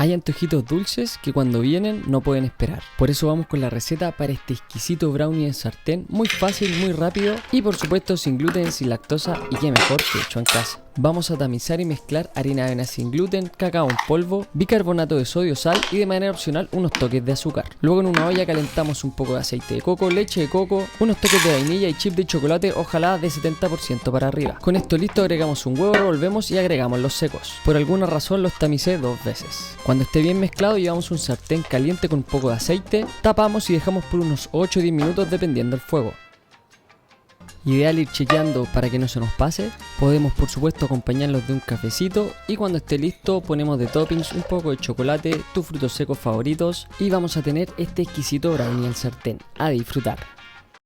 Hay antojitos dulces que cuando vienen no pueden esperar. Por eso vamos con la receta para este exquisito brownie en sartén, muy fácil, muy rápido y por supuesto sin gluten, sin lactosa y qué mejor que hecho en casa. Vamos a tamizar y mezclar harina de avena sin gluten, cacao en polvo, bicarbonato de sodio, sal y de manera opcional unos toques de azúcar. Luego en una olla calentamos un poco de aceite de coco, leche de coco, unos toques de vainilla y chip de chocolate, ojalá de 70% para arriba. Con esto listo agregamos un huevo, revolvemos y agregamos los secos. Por alguna razón los tamicé 2 veces. Cuando esté bien mezclado llevamos un sartén caliente con un poco de aceite, tapamos y dejamos por unos 8 o 10 minutos dependiendo del fuego. Ideal ir chequeando para que no se nos pase. Podemos por supuesto acompañarlos de un cafecito y cuando esté listo ponemos de toppings un poco de chocolate, tus frutos secos favoritos y vamos a tener este exquisito brownie al sartén. A disfrutar.